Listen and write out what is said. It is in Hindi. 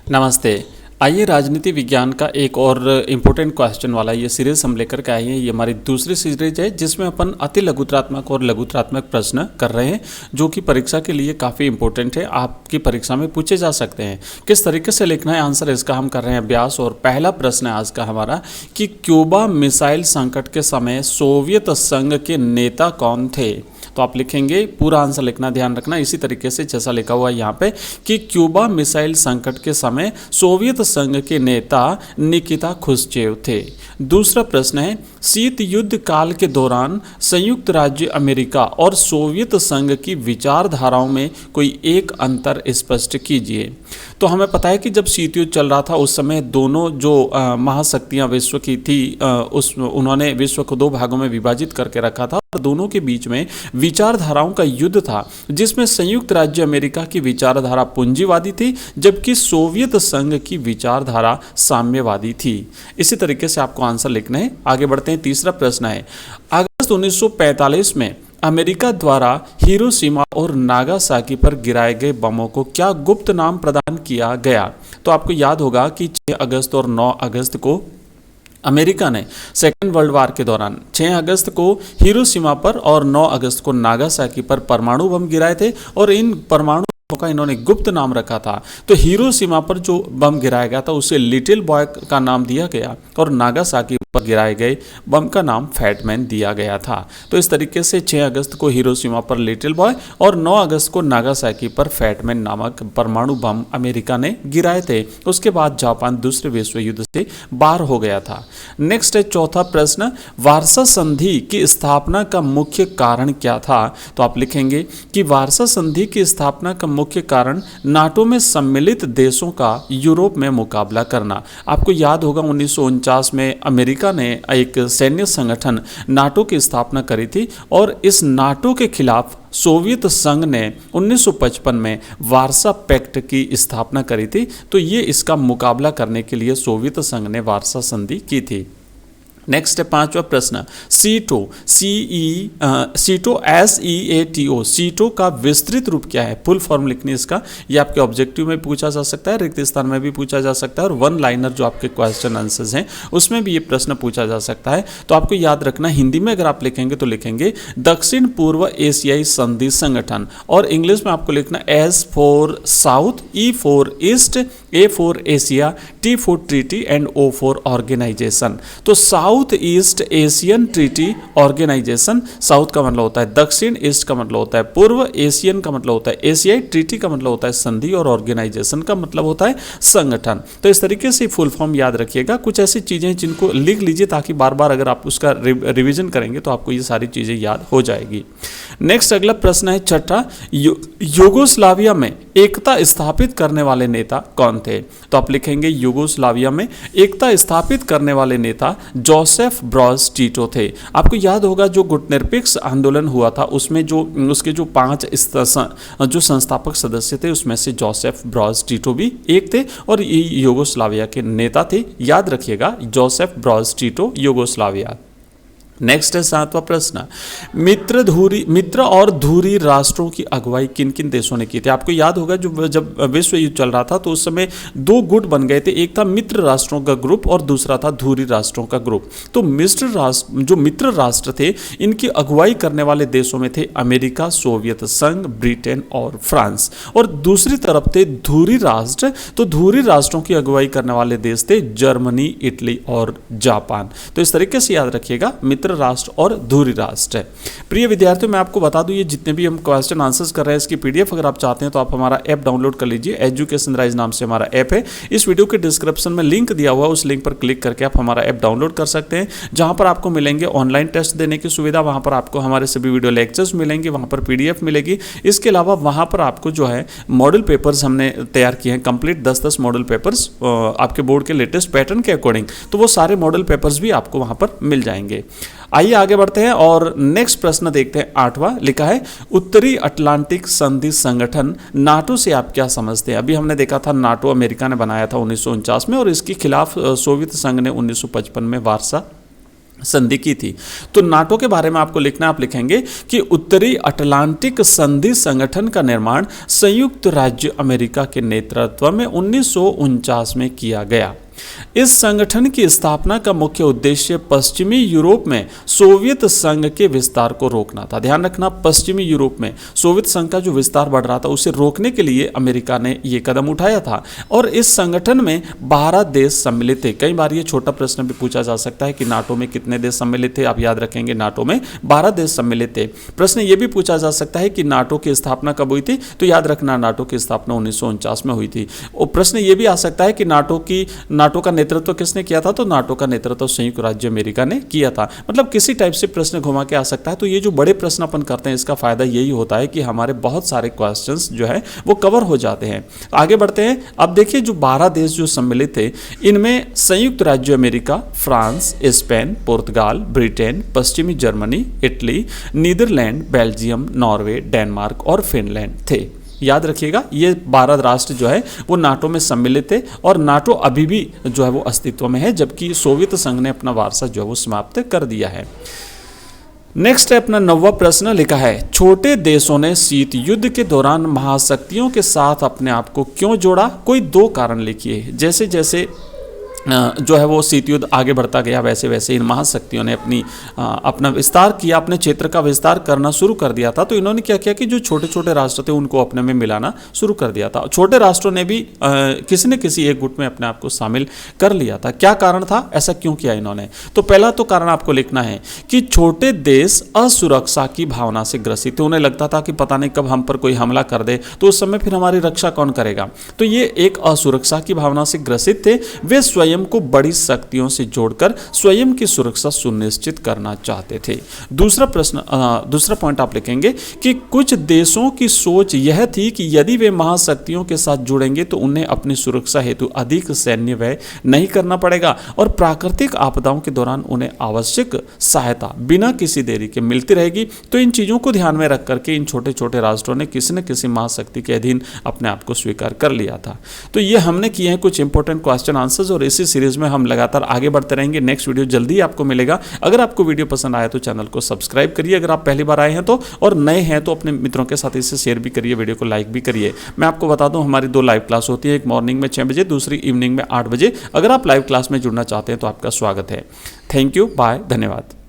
नमस्ते। आइए राजनीति विज्ञान का एक और इम्पोर्टेंट क्वेश्चन वाला ये सीरीज हम लेकर के आए हैं। ये हमारी दूसरी सीरीज है जिसमें अपन अति लघुत्रात्मक और लघुत्रात्मक प्रश्न कर रहे हैं जो कि परीक्षा के लिए काफ़ी इंपॉर्टेंट है, आपकी परीक्षा में पूछे जा सकते हैं। किस तरीके से लिखना है आंसर, इसका हम कर रहे हैं अभ्यास। और पहला प्रश्न है आज का हमारा कि क्यूबा मिसाइल संकट के समय सोवियत संघ के नेता कौन थे। तो आप लिखेंगे, पूरा आंसर लिखना, ध्यान रखना इसी तरीके से जैसा लिखा हुआ है यहाँ पे कि क्यूबा मिसाइल संकट के समय सोवियत संघ के नेता निकिता खुश्चेव थे। दूसरा प्रश्न है, शीत युद्ध काल के दौरान संयुक्त राज्य अमेरिका और सोवियत संघ की विचारधाराओं में कोई एक अंतर स्पष्ट कीजिए। तो हमें पता है कि जब शीत युद्ध चल रहा था उस समय दोनों जो महाशक्तियां विश्व की थी उन्होंने विश्व को दो भागों में विभाजित करके रखा था और दोनों के बीच में विचारधाराओं का युद्ध था, जिसमें संयुक्त राज्य अमेरिका की विचारधारा पूंजीवादी थी जबकि सोवियत संघ की विचारधारा साम्यवादी थी। इसी तरीके से आपको आंसर लिखना है। आगे बढ़ते हैं। तीसरा प्रश्न है, अगस्त 1945 में अमेरिका द्वारा हिरोशिमा और नागासाकी पर गिराए गए बमों को क्या गुप्त नाम प्रदान किया गया। तो आपको याद होगा कि 6 अगस्त और 9 अगस्त को अमेरिका ने सेकेंड वर्ल्ड वार के दौरान 6 अगस्त को हिरोशिमा पर और 9 अगस्त को नागासाकी पर परमाणु बम गिराए थे और इन परमाणु का इन्होंने गुप्त नाम रखा था। तो हिरोशिमा पर जो बम गिराया गया था उसे लिटिल बॉय का नाम दिया गया और नागासाकी पर गिराए गए बम का नाम फैटमैन दिया गया था। तो इस तरीके से 6 अगस्त को हिरोशिमा पर लिटिल बॉय और 9 अगस्त को नागासाकी पर फैटमैन नामक परमाणु बम अमेरिका ने गिराए थे। उसके बाद जापान दूसरे विश्व युद्ध से बाहर हो गया था। नेक्स्ट है चौथा प्रश्न, वार्सा संधि की स्थापना का मुख्य कारण क्या था। तो आप लिखेंगे कि वार्सा संधि की स्थापना का मुख्य कारण नाटो में सम्मिलित देशों का यूरोप में मुकाबला करना। आपको याद होगा 1949 में अमेरिका ने एक सैन्य संगठन नाटो की स्थापना करी थी और इस नाटो के खिलाफ सोवियत संघ ने 1955 में वार्सा पैक्ट की स्थापना करी थी। तो ये इसका मुकाबला करने के लिए सोवियत संघ ने वार्सा संधि की थी। नेक्स्ट है पांचवा प्रश्न, सीटो SEATO सीटो का विस्तृत रूप क्या है। फुल फॉर्म लिखनी इसका, ये आपके ऑब्जेक्टिव में पूछा जा सकता है, रिक्त स्थान में भी पूछा जा सकता है और वन लाइनर जो आपके क्वेश्चन आंसर्स हैं उसमें भी ये प्रश्न पूछा जा सकता है। तो आपको याद रखना, हिंदी में अगर आप लिखेंगे तो लिखेंगे दक्षिण पूर्व एशियाई संधि संगठन और इंग्लिश में आपको लिखना S for south, E for east, A for Asia, T for treaty and O for organisation. तो south east Asian treaty organisation, south का मतलब होता है दक्षिण, ईस्ट का मतलब होता है पूर्व, एशियन का मतलब होता है एशियाई, ट्रीटी का मतलब होता है संधि और ऑर्गेनाइजेशन का मतलब होता है संगठन। तो इस तरीके से फुल फॉर्म याद रखिएगा। कुछ ऐसी चीजें जिनको लिख लीजिए ताकि बार बार अगर आप उसका रिवीजन करेंगे तो आपको ये सारी चीजें याद हो जाएगी। नेक्स्ट अगला प्रश्न है छठा, यूगोस्लाविया में एकता स्थापित करने वाले नेता कौन थे। तो आप लिखेंगे यूगोस्लाविया में एकता स्थापित करने वाले नेता जोसेफ ब्रॉज टीटो थे। आपको याद होगा जो गुटनिरपेक्ष आंदोलन हुआ था उसमें जो उसके जो 5 जो संस्थापक सदस्य थे उसमें से जोसेफ ब्रॉज टीटो भी एक थे और ये यूगोस्लाविया के नेता थे। याद रखिएगा, जोसेफ ब्रॉज टीटो, यूगोस्लाविया। नेक्स्ट है 7वां प्रश्न, मित्र और धुरी राष्ट्रों की अगुवाई किन किन देशों ने की थी। आपको याद होगा जब विश्व युद्ध चल रहा था तो उस समय 2 गुट बन गए थे, एक था मित्र राष्ट्रों का ग्रुप और दूसरा था धुरी राष्ट्रों का ग्रुप। तो मित्र राष्ट्र थे इनकी अगुवाई करने वाले देशों में थे अमेरिका, सोवियत संघ, ब्रिटेन और फ्रांस। और दूसरी तरफ थे धुरी राष्ट्र, तो धुरी राष्ट्रों की अगुवाई करने वाले देश थे जर्मनी, इटली और जापान। तो इस तरीके से याद रखिएगा, मित्र राष्ट्र और धुरी राष्ट्र। प्रिय विद्यार्थियों, मैं आपको बता दूं ये जितने भी हम क्वेश्चन आंसर्स कर रहे हैं इसकी पीडीएफ अगर आप चाहते हैं तो आप हमारा ऐप डाउनलोड कर लीजिए। एजुकेशन राइज नाम से हमारा ऐप है। इस वीडियो के डिस्क्रिप्शन में लिंक दिया हुआ है, उस लिंक पर क्लिक करके आप हमारा ऐप डाउनलोड कर सकते हैं, जहां पर आपको मिलेंगे ऑनलाइन टेस्ट देने की सुविधा, वहां पर आपको हमारे सभी वीडियो लेक्चर्स मिलेंगे, वहां पर पीडीएफ मिलेगी। इसके अलावा वहां पर आपको जो है मॉडल पेपर्स हमने तैयार किए हैं कंप्लीट 10-10 मॉडल पेपर्स आपके बोर्ड के लेटेस्ट पैटर्न के अकॉर्डिंग। तो वो सारे मॉडल पेपर्स भी आपको वहां पर मिल जाएंगे। आइए आगे बढ़ते हैं और नेक्स्ट प्रश्न देखते हैं। 8वां लिखा है, उत्तरी अटलांटिक संधि संगठन नाटो से आप क्या समझते हैं। अभी हमने देखा था नाटो अमेरिका ने बनाया था 1949 में और इसके खिलाफ सोवियत संघ ने 1955 में वार्सा संधि की थी। तो नाटो के बारे में आपको लिखना, आप लिखेंगे कि उत्तरी अटलांटिक संधि संगठन का निर्माण संयुक्त राज्य अमेरिका के नेतृत्व में 1949 में किया गया। इस संगठन की स्थापना का मुख्य उद्देश्य पश्चिमी यूरोप में सोवियत संघ के विस्तार को रोकना था। ध्यान रखना, पश्चिमी यूरोप में सोवियत संघ का जो विस्तार बढ़ रहा था उसे रोकने के लिए अमेरिका ने यह कदम उठाया था। और इस संगठन में 12 देश सम्मिलित थे। कई बार ये छोटा प्रश्न भी पूछा जा सकता है कि नाटो में कितने देश सम्मिलित थे। आप याद रखेंगे नाटो में 12 देश सम्मिलित थे। प्रश्न ये भी पूछा जा सकता है कि नाटो की स्थापना कब हुई थी, तो याद रखना नाटो की स्थापना 1949 में हुई थी। और प्रश्न ये भी आ सकता है कि नाटो का नेतृत्व किसने किया था, तो नाटो का नेतृत्व संयुक्त राज्य अमेरिका ने किया था। मतलब किसी टाइप से प्रश्न घुमा के आ सकता है। तो ये जो बड़े प्रश्न अपन करते हैं इसका फायदा यही होता है कि हमारे बहुत सारे क्वेश्चंस जो है वो कवर हो जाते हैं। आगे बढ़ते हैं। अब देखिए जो 12 देश जो सम्मिलित थे इनमें संयुक्त राज्य अमेरिका, फ्रांस, स्पेन, पुर्तगाल, ब्रिटेन, पश्चिमी Germany, Italy, Netherlands, Belgium, Norway, Denmark और फिनलैंड थे। याद रखिएगा ये 12 राष्ट्र जो है वो नाटो में सम्मिलित थे और नाटो अभी भी जो है वो अस्तित्व में है, जबकि सोवियत संघ ने अपना वारसा जो है वो समाप्त कर दिया है। नेक्स्ट है अपना 9वां प्रश्न लिखा है, छोटे देशों ने शीत युद्ध के दौरान महाशक्तियों के साथ अपने आप को क्यों जोड़ा? कोई 2 कारण लिखिए। जैसे जैसे जो है वो शीत युद्ध आगे बढ़ता गया वैसे वैसे इन महाशक्तियों ने अपना विस्तार किया, अपने क्षेत्र का विस्तार करना शुरू कर दिया था। तो इन्होंने क्या किया कि जो छोटे छोटे राष्ट्र थे उनको अपने में मिलाना शुरू कर दिया था। छोटे राष्ट्रों ने भी किसी न किसी एक गुट में अपने आप को शामिल कर लिया था। क्या कारण था, ऐसा क्यों किया इन्होंने? तो पहला तो कारण आपको लिखना है कि छोटे देश असुरक्षा की भावना से ग्रसित थे। उन्हें लगता था कि पता नहीं कब हम पर कोई हमला कर दे तो उस समय फिर हमारी रक्षा कौन करेगा। तो ये एक असुरक्षा की भावना से ग्रसित थे। वे स्वयं को बड़ी शक्तियों से जोड़कर स्वयं की सुरक्षा सुनिश्चित करना चाहते थे। दूसरा पॉइंट आप लिखेंगे कि कुछ देशों की सोच यह थी कि यदि वे महाशक्तियों के साथ जुड़ेंगे तो उन्हें अपनी सुरक्षा हेतु अधिक सैन्य व्यय नहीं करना पड़ेगा और प्राकृतिक आपदाओं के दौरान उन्हें आवश्यक सहायता बिना किसी देरी के मिलती रहेगी। तो इन चीजों को ध्यान में रख करके इन छोटे छोटे राष्ट्रों ने किसी न किसी महाशक्ति के अधीन अपने आप को स्वीकार कर लिया था। तो ये हमने किए हैं कुछ इंपॉर्टेंट क्वेश्चन आंसर्स और इसी सीरीज में हम लगातार आगे बढ़ते रहेंगे। नेक्स्ट वीडियो जल्दी आपको मिलेगा। अगर आपको वीडियो पसंद आया तो चैनल को सब्सक्राइब करिए अगर आप पहली बार आए हैं तो, और नए हैं तो अपने मित्रों के साथ इसे शेयर भी करिए, वीडियो को लाइक भी करिए। मैं आपको बता दूं हमारी 2 लाइव क्लास होती है, एक मॉर्निंग में 6 बजे, दूसरी इवनिंग में 8 बजे। अगर आप लाइव क्लास में जुड़ना चाहते हैं तो आपका स्वागत है। थैंक यू, बाय, धन्यवाद।